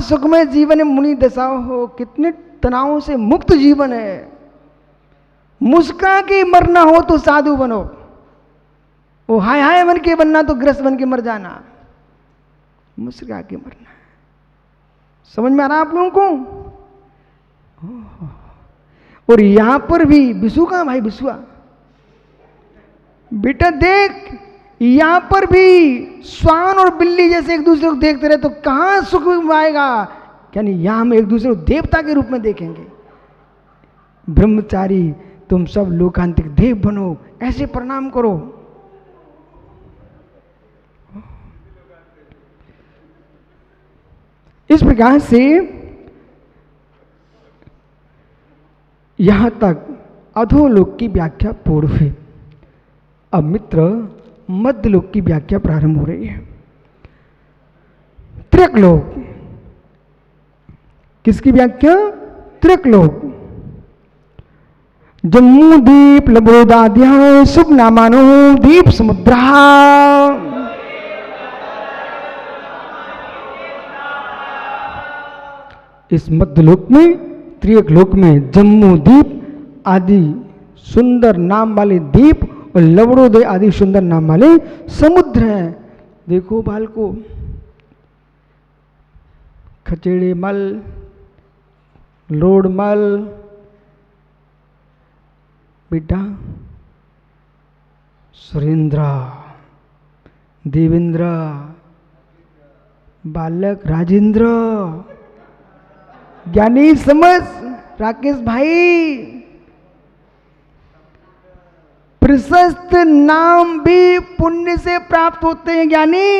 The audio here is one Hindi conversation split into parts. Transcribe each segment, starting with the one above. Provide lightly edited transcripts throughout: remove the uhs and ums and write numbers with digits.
सुखमय जीवन मुनि दशा हो, कितने तनावों से मुक्त जीवन है। मुस्कुरा के मरना हो तो साधु बनो, वो हाय हाय बन के बनना तो ग्रस्त बन के मर जाना। मुस्कुरा के मरना, समझ में आ रहा आप लोगों को? और यहां पर भी बिसु कहां भाई, बिसुआ बेटा देख, यहां पर भी श्वान और बिल्ली जैसे एक दूसरे को देखते रहे तो कहां सुख आएगा। यानी यहां हम एक दूसरे को देवता के रूप में देखेंगे। ब्रह्मचारी तुम सब लोकांतिक देव बनो, ऐसे प्रणाम करो। इस प्रकार से यहां तक अधोलोक की व्याख्या पूर्ण हुई। अब मित्र मध्यलोक की व्याख्या प्रारंभ हो रही है। त्रिकलोक, किसकी व्याख्या? त्रिकलोक। जम्मू दीप लबोदाध्याय शुभ नामानो दीप समुद्रा। इस मध्यलोक में, त्रिलोक में जम्मू दीप आदि सुंदर नाम वाले द्वीप और लवड़ोदय आदि सुंदर नाम वाले समुद्र हैं। देखो बालको, खचेड़े मल, लोडमल, बेटा सुरेंद्र, देवेंद्र, बालक राजेंद्र, ज्ञानी समझ राकेश भाई, प्रशस्त नाम भी पुण्य से प्राप्त होते हैं ज्ञानी।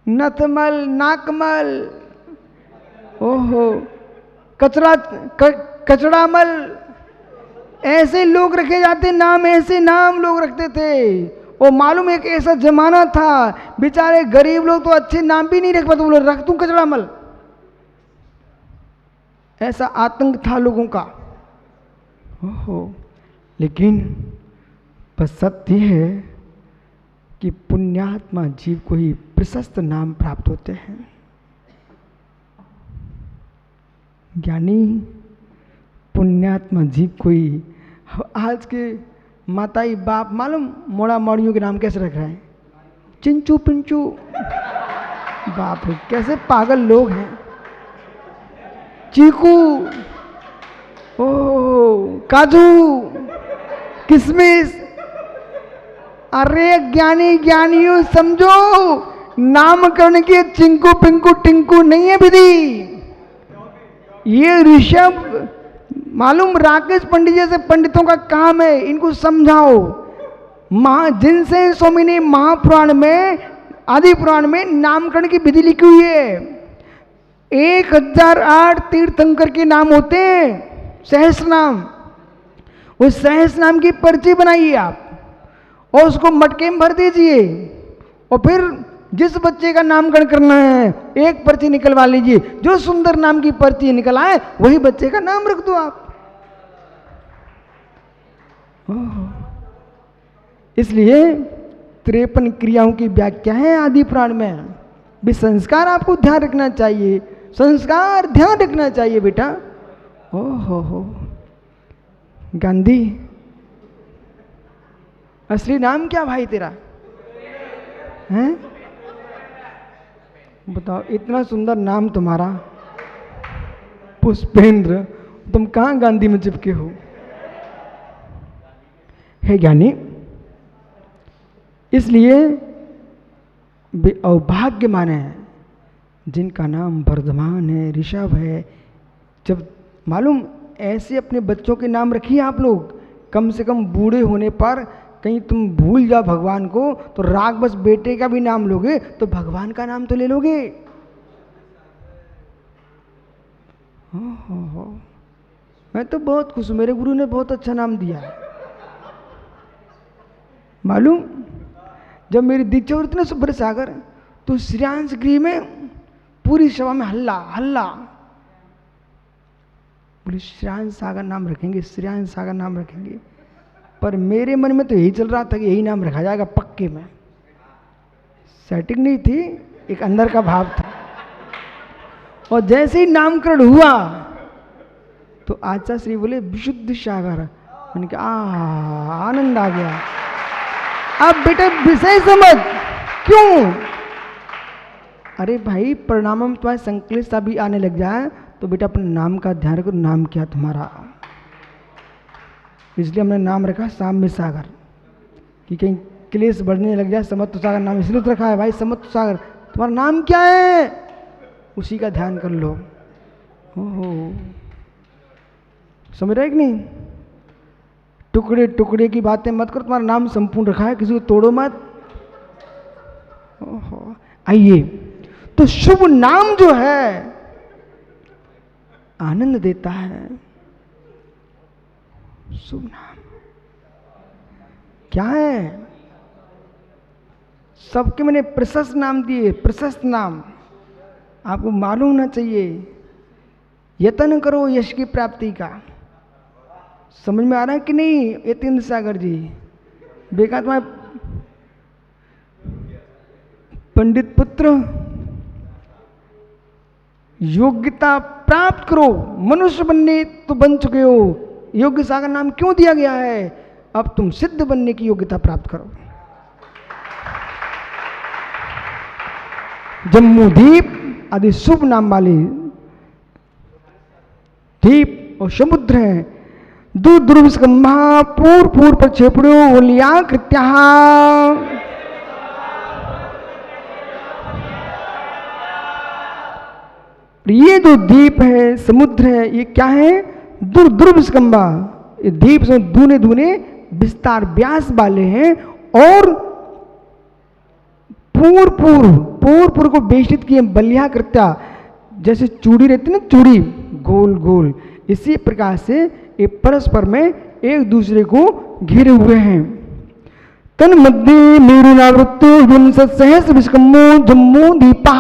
नथमल, नाकमल, ओहो, कचड़ामल, ऐसे लोग रखे जाते नाम, ऐसे नाम लोग रखते थे। और मालूम एक ऐसा जमाना था, बेचारे गरीब लोग तो अच्छे नाम भी नहीं रख पाते, बोले रख दूं कचड़ामल। ऐसा आतंक था लोगों का। ओहो, लेकिन बस सत्य है कि पुण्यात्मा जीव को ही प्रशस्त नाम प्राप्त होते हैं। ज्ञानी पुण्यात्मा जीव को ही। आज के माताई बाप मालूम मोड़ा मोड़ियों के नाम कैसे रख रहे हैं? चिंचू पिंचू, बाप रे कैसे पागल लोग हैं। चीकू, ओ काजू, किशमिश। अरे ज्ञानी ज्ञानियों समझो, नामकरण के चिंकू पिंकू टिंकू नहीं है विधि। ये ऋषभ मालूम राकेश पंडित जैसे पंडितों का काम है, इनको समझाओ। जिनसे स्वामी ने महापुराण में, आदि पुराण में नामकरण की विधि लिखी हुई है। 1008 तीर्थंकर के नाम होते हैं, सहस्र नाम। उस सहस्र नाम की पर्ची बनाइए आप और उसको मटके में भर दीजिए, और फिर जिस बच्चे का नामकरण करना है एक पर्ची निकलवा लीजिए। जो सुंदर नाम की पर्ची निकल आए वही बच्चे का नाम रख दो आप। इसलिए 53 क्रियाओं की व्याख्या है आदि पुराण में। भी संस्कार आपको ध्यान रखना चाहिए, संस्कार ध्यान रखना चाहिए बेटा। हो गांधी, असली नाम क्या भाई तेरा हैं? बताओ, इतना सुंदर नाम तुम्हारा पुष्पेंद्र, तुम कहाँ गांधी में चिपके हो? है ज्ञानी, इसलिए वे अभाग्यमान है जिनका नाम वर्धमान है, ऋषभ है। जब मालूम ऐसे अपने बच्चों के नाम रखिए आप लोग, कम से कम बूढ़े होने पर कहीं तुम भूल जाओ भगवान को तो राग बस बेटे का भी नाम लोगे तो भगवान का नाम तो ले लोगे। हो। मैं तो बहुत खुश हूँ, मेरे गुरु ने बहुत अच्छा नाम दिया है। मालूम जब मेरी दीक्षा हुई थी ना सुब्रत सागर, तो श्रेयांश गृह में पूरी सभा में हल्ला हल्ला, बोले श्रेयांश सागर नाम रखेंगे, श्रेयांश सागर नाम रखेंगे। पर मेरे मन में तो यही चल रहा था कि यही नाम रखा जाएगा पक्के में, सेटिंग नहीं थी, एक अंदर का भाव था। और जैसे ही नामकरण हुआ तो आचार्य श्री बोले विशुद्ध सागर। मैंने कहा आनंद आ गया। अब बेटा विषय समझ क्यों? अरे भाई परिणाम में तुम्हारे संक्लेश भी आने लग जाए तो बेटा अपने नाम का ध्यान रखो। नाम क्या तुम्हारा? इसलिए हमने नाम रखा साम्य सागर, कि कहीं क्लेश बढ़ने लग जाए। समत्व सागर नाम इसलिए तो रखा है भाई, समत्व सागर। तुम्हारा नाम क्या है? उसी का ध्यान कर लो। ओहो, समझ रहे कि नहीं? टुकड़े टुकड़े की बातें मत करो। तुम्हारा नाम संपूर्ण रखा है, किसी को तोड़ो मत। ओहो, आइए, तो शुभ नाम जो है आनंद देता है। शुभ नाम क्या है? सबके मैंने प्रशस्त नाम दिए, प्रशस्त नाम आपको मालूम होना चाहिए। यत्न करो यश की प्राप्ति का। समझ में आ रहा है कि नहीं यतीन्द्र सागर जी? बेका तुम्हारे पंडित पुत्र, योग्यता प्राप्त करो। मनुष्य बनने तो बन चुके हो, योग्य सागर नाम क्यों दिया गया है? अब तुम सिद्ध बनने की योग्यता प्राप्त करो। जम्बूद्वीप आदि शुभ नाम वाले द्वीप और समुद्र हैं। दूर दुर्विस्कंभा पूर्व पूर्व प्रक्षेपणो ओलिया कृत्या। ये जो द्वीप है, समुद्र है, ये क्या है? दूर दुर्विस्कंभा। ये द्वीप से दूने दूने विस्तार व्यास वाले हैं और पूर्व को बेष्टित किए बलिया कृत्या। जैसे चूड़ी रहती है ना, चूड़ी गोल गोल, इसी प्रकार से ये परस्पर में एक दूसरे को घिरे हुए हैं। तन मध्य मेरुनावृत्तो विंशत सहस्र विस्कम्भो जम्बू दीपा।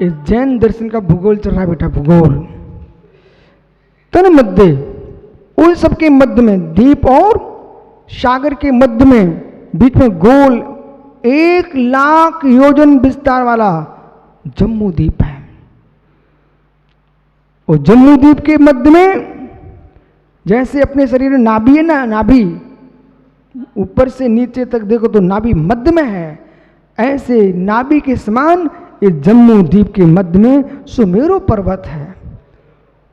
इस जैन दर्शन का भूगोल चल रहा है बेटा, भूगोल। तन मध्य, उन सबके मध्य में, द्वीप और सागर के मध्य में, बीच में गोल 1,00,000 योजन विस्तार वाला जम्बू द्वीप है। और जम्बू द्वीप के मध्य में जैसे अपने शरीर में नाभि है ना, नाभि ऊपर से नीचे तक देखो तो नाभि मध्य में है, ऐसे नाभि के समान इस जम्बू द्वीप के मध्य में सुमेरु पर्वत है।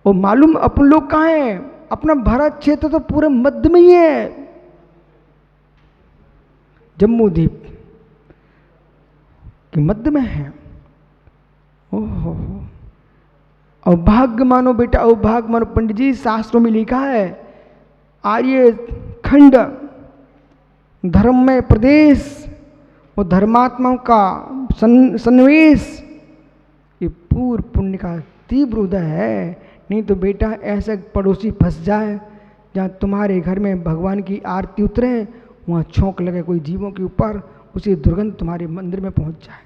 और मालूम अपन लोग कहाँ हैं? अपना भारत क्षेत्र तो पूरे मध्य में ही है, जम्बू द्वीप के मध्य में है। ओहो, अभाग्य मानो बेटा, अभाग्य मानो। पंडित जी शास्त्रों में लिखा है, आर्य खंड धर्म में प्रदेश और धर्मात्माओं का सन्निवेश, ये पूर्ण पुण्य का तीव्र उदय है। नहीं तो बेटा ऐसा पड़ोसी फंस जाए जहाँ तुम्हारे घर में भगवान की आरती उतरे, वहाँ छौंक लगे कोई जीवों के ऊपर, उसी दुर्गंध तुम्हारे मंदिर में पहुँच जाए।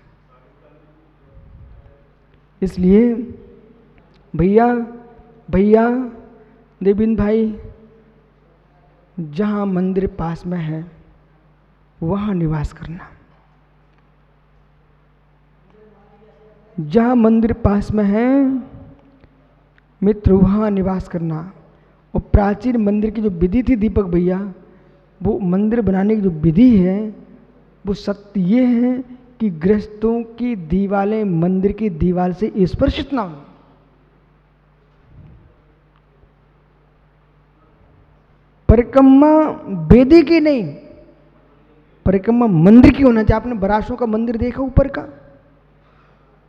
इसलिए भैया देविंद भाई, जहाँ मंदिर पास में है वहाँ निवास करना। जहाँ मंदिर पास में है मित्र, वहाँ निवास करना। और प्राचीन मंदिर की जो विधि थी दीपक भैया, वो मंदिर बनाने की जो विधि है वो सत्य ये है कि गृहस्थों की दीवारें मंदिर की दीवार से स्पर्शित ना हो। परिक्रमा वेदी की नहीं, परिक्रमा मंदिर की होना चाहिए। आपने बरासों का मंदिर देखा ऊपर का?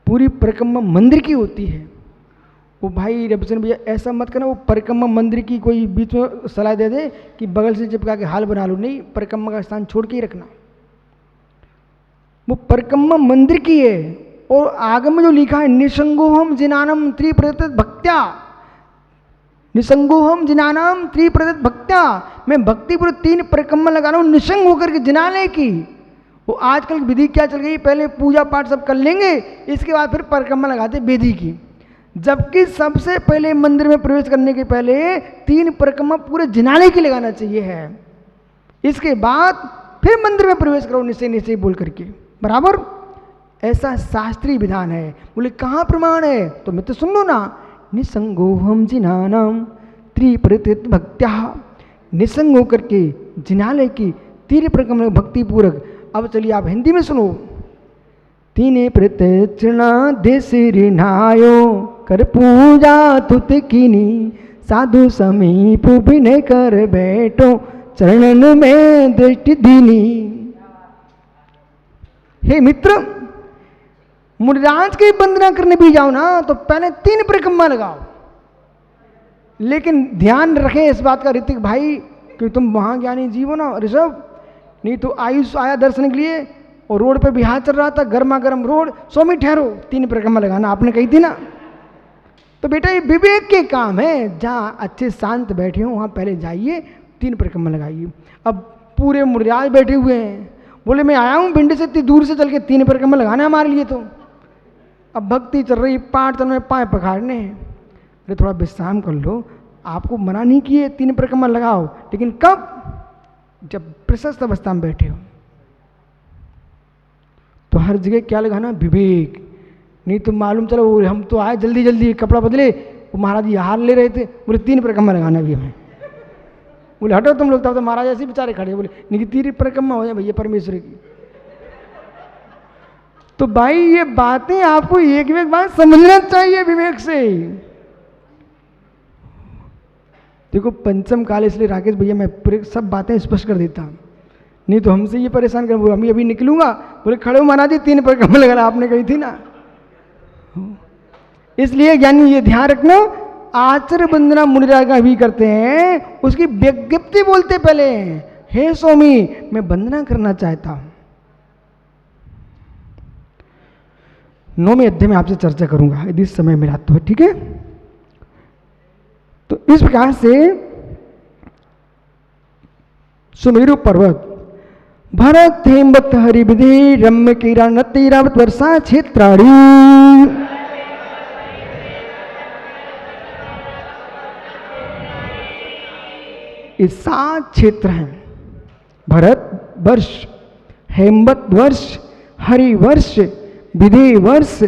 पूरी परिक्रमा मंदिर की होती है। वो भाई रविचंद्र भैया ऐसा मत करना, वो परिक्रमा मंदिर की कोई बीच में सलाह दे दे कि बगल से चिपका के हाल बना लो। नहीं, परिक्रमा का स्थान छोड़ के ही रखना। वो परिक्रमा मंदिर की है। और आगे में जो लिखा है, निसंगोहम जिनानम त्रिप्रदत्त भक्त्या, निसंगोहम जिनानम त्रिप्रदत्त भक्त्या, मैं भक्तिपूर्वक 3 परिक्रमा लगा रहा हूँ निसंग होकर के जिनाने की। वो आजकल विधि क्या चल गई, पहले पूजा पाठ सब कर लेंगे, इसके बाद फिर परिक्रमा लगाते वेदी की। जबकि सबसे पहले मंदिर में प्रवेश करने के पहले 3 परिक्रमा पूरे जिनालय की लगाना चाहिए है। इसके बाद फिर मंदिर में प्रवेश करो निश्चय निश्चय बोल करके, बराबर। ऐसा शास्त्रीय विधान है। बोले कहाँ प्रमाण है? तो मित्र सुन लो ना, निसंगोहम जिनानाम त्रिप्रतित भक्त्या, निसंग होकर के जिनालय की 3 परिक्रमा भक्ति पूर्वक। अब चलिए आप हिंदी में सुनो। 3 प्रत्यक्षणा देश रिनायो, कर पूजा तुत कीनी, साधु समीप विनय कर बैठो, चरणन में दृष्टि दीनी। हे मित्र, मुनिराज की वंदना करने भी जाओ ना तो पहले 3 परिक्रमा लगाओ। लेकिन ध्यान रखें इस बात का ऋतिक भाई कि तुम महाज्ञानी जीव हो ना ऋषभ, नहीं तो आयुष आया दर्शन के लिए और रोड पे भी हाथ चल रहा था, गर्मा गर्म रोड, 100 मिनट ठहरो, 3 परिक्रमा लगाना आपने कही थी ना। तो बेटा ये विवेक के काम है, जहाँ अच्छे शांत बैठे हो वहाँ पहले जाइए, 3 परिक्रमा लगाइए। अब पूरे मुनिराज बैठे हुए हैं, बोले मैं आया हूँ भिंडी से इतनी दूर से चल के 3 परिक्रमा लगाना हमारे लिए। तो अब भक्ति चल रही, पाठ चल रहे, पाँव पखाड़ने हैं। अरे थोड़ा विश्राम कर लो, आपको मना नहीं किए 3 परिक्रमा लगाओ, लेकिन कब? जब प्रशस्त अवस्था में बैठे हो। तो हर जगह क्या लगाना? विवेक। नहीं तो मालूम चलो हम तो आए जल्दी जल्दी कपड़ा बदले, वो महाराज जी हार ले रहे थे, बोले 3 परिक्रमा लगाना भी हमें। बोले हटो तुम लोग, तब तो महाराज ऐसे बेचारे खड़े, बोले नहीं 3 परिक्रमा हो जाए भैया परमेश्वर की। तो भाई ये बातें आपको एक एक बात समझना चाहिए विवेक से। देखो पंचम काल, इसलिए राकेश भैया मैं पूरे सब बातें स्पष्ट कर देता हूँ, नहीं तो हमसे ये परेशान कर, बोला मैं अभी निकलूंगा, बोले खड़े हो महाराज जी 3 परिक्रमा लगाना आपने कही थी ना। इसलिए ज्ञानी ये ध्यान रखना, आचार्य वंदना मुनिराज का भी करते हैं, उसकी विज्ञप्ति बोलते पहले, हे स्वामी मैं वंदना करना चाहता हूं। 9वें अध्याय में आपसे चर्चा करूंगा यदि समय मिला तो, ठीक है। तो इस प्रकार से सुमेरु पर्वत, भरत हेमवत हरिविधि रम्य किरण तीरावत वर्षा क्षेत्राणी, ये 7 क्षेत्र हैं। भरत वर्ष, हेमवत वर्ष, हरि वर्ष, विधि वर्ष,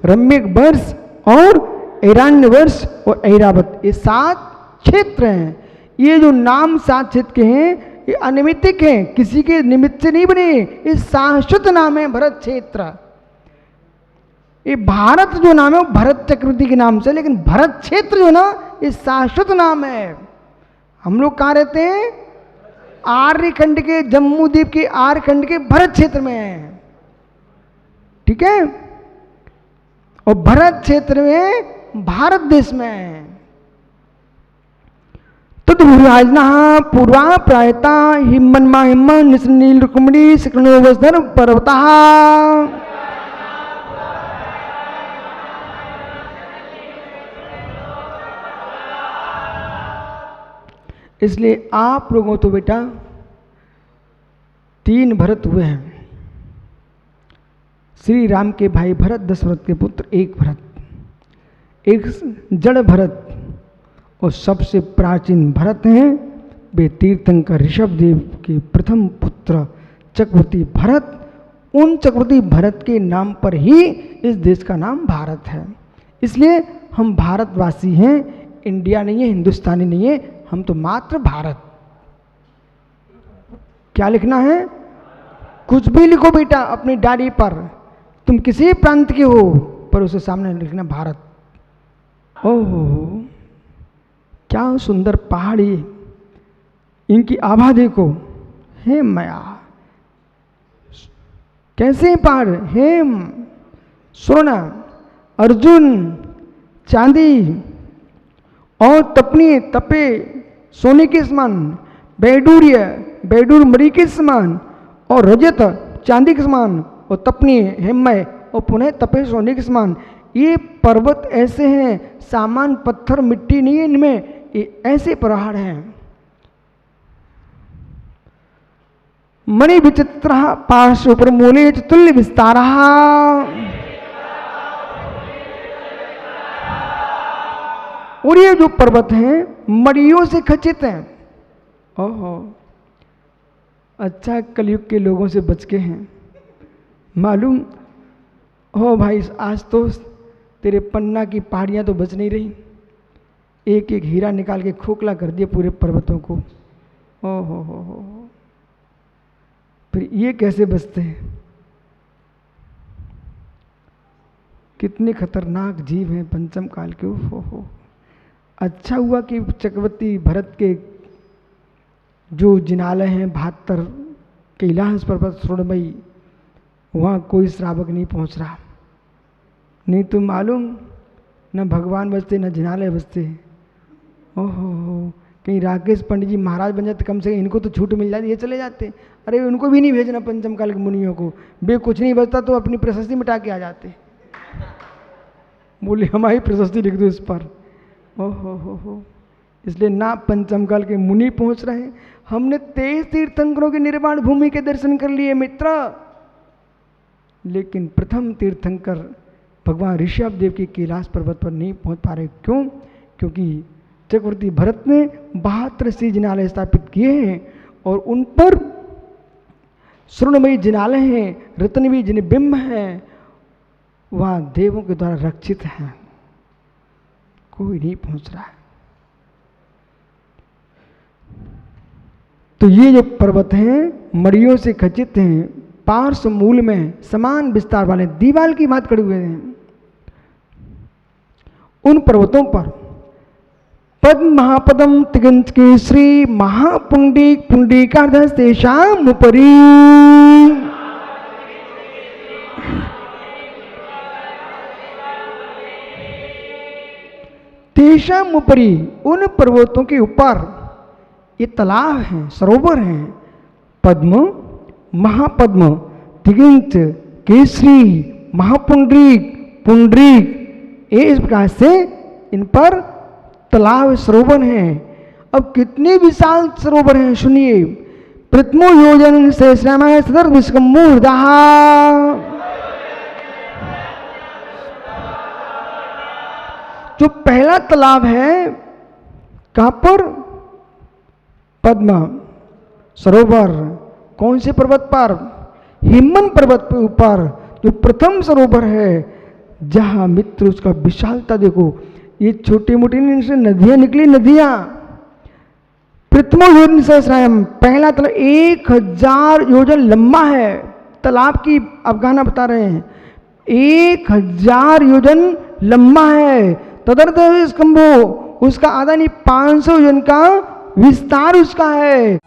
रम्यक वर्ष और ऐरान्य वर्ष और ऐरावत, ये 7 क्षेत्र हैं। ये जो नाम 7 क्षेत्र के हैं ये अनिमित्तिक हैं, किसी के निमित्त से नहीं बने, ये शाश्वत नाम है भरत क्षेत्र। ये भारत जो नाम है वो भरत चक्रवर्ती के नाम से, लेकिन भरत क्षेत्र जो ना ये शाश्वत नाम है। हम लोग कहाँ रहते हैं? आर्यखंड के, जम्मू द्वीप के आर्यखंड के भरत क्षेत्र में है, ठीक है। और भरत क्षेत्र में भारत देश में है। तदुराजना पूर्वा प्रायता हिमन्मा हिमन नील रुक्मिणी शिखरणोवस्धर पर्वता, इसलिए आप लोगों तो बेटा 3 भरत हुए हैं। श्री राम के भाई भरत, दशरथ के पुत्र 1 भरत, एक जड़ भरत और सबसे प्राचीन भरत हैं वे तीर्थंकर ऋषभदेव के प्रथम पुत्र चक्रवर्ती भरत। उन चक्रवर्ती भरत के नाम पर ही इस देश का नाम भारत है। इसलिए हम भारतवासी हैं, इंडिया नहीं है, हिंदुस्तानी नहीं है, हम तो मात्र भारत। क्या लिखना है? कुछ भी लिखो बेटा अपनी डायरी पर, तुम किसी प्रांत के हो, पर उसे सामने लिखना भारत। ओहो क्या सुंदर पहाड़ी, इनकी आभा देखो, हे माया कैसे पहाड़, हेम सोना, अर्जुन चांदी और तपनी तपे सोने के समान, बैडूर्य बैडूर मरी के समान और रजत चांदी के समान और तपनी हेममय और पुनः तपे सोने के समान। ये पर्वत ऐसे हैं, सामान पत्थर मिट्टी नहीं है इनमें, ये ऐसे पहाड़ हैं। मणि विचित्र पार्श्व पर मूले तुल्य विस्तार, और ये जो पर्वत हैं मड़ियों से खचित हैं। ओहो, अच्छा कलयुग के लोगों से बच के हैं। मालूम हो भाई, आज तो तेरे पन्ना की पहाड़ियाँ तो बच नहीं रही, एक एक हीरा निकाल के खोखला कर दिया पूरे पर्वतों को। ओहो हो, फिर ये कैसे बचते हैं? कितने खतरनाक जीव हैं पंचम काल के। हो, अच्छा हुआ कि चक्रवर्ती भरत के जो जिनालय हैं 72 कैलाश पर्वत स्वर्णमयी, वहाँ कोई श्रावक नहीं पहुँच रहा, नहीं तो मालूम न भगवान बचते न जिनालय बचते। ओहो, कहीं राकेश पंडित जी महाराज बन जाते, कम से कम इनको तो छूट मिल जाती, ये चले जाते। अरे उनको भी नहीं भेजना पंचम काल के मुनियों को, बे कुछ नहीं बचता तो अपनी प्रशस्ति मिटा के आ जाते। बोले हमारी प्रशस्ति लिख दो इस पर। ओहो, इसलिए ना पंचम काल के मुनि पहुंच रहे हैं। हमने 23 तीर्थंकरों के निर्वाण भूमि के दर्शन कर लिए मित्र, लेकिन प्रथम तीर्थंकर भगवान ऋषभ देव के कैलाश पर्वत पर नहीं पहुंच पा रहे। क्यों? क्योंकि चक्रवर्ती भरत ने 72 श्री जिनालय स्थापित किए हैं और उन पर स्वर्णमयी जिनालय हैं, रत्नवी जिन बिंब हैं, वहाँ देवों के द्वारा रक्षित हैं, कोई नहीं पहुंच रहा है। तो ये जो पर्वत हैं मड़ियों से खचित हैं, पार्श्व मूल में समान विस्तार वाले दीवाल की बात खड़े हुए हैं। उन पर्वतों पर पद्म महापदम तिगंत के श्री महापुंडिक पुंडिकार्धस्तेषाम् उपरि तेषाम् उपरि, उन पर्वतों के ऊपर ये तालाब हैं, सरोवर हैं, पद्म महापद्म तिगंत केसरी महापुंडरीक पुंडरीक, इस प्रकार से इन पर तालाब सरोवर हैं। अब कितने विशाल सरोवर हैं सुनिए। प्रथमो योजन से श्यामाय सदर विस्कम्बूर्धा, जो पहला तालाब है कहां पर? पद्म सरोवर। कौन से पर्वत पर? हिमन पर्वत के ऊपर जो प्रथम सरोवर है, जहां मित्र उसका विशालता देखो, ये छोटी मोटी नदियां निकली, नदियां। प्रथमो योजन सहस्रायम, पहला तालाब 1000 योजन लंबा है। तालाब की अवगाहना बता रहे हैं, 1000 योजन लंबा है। तदर्थ स्कंभो, उसका आधा नहीं 500 योजन का विस्तार उसका है।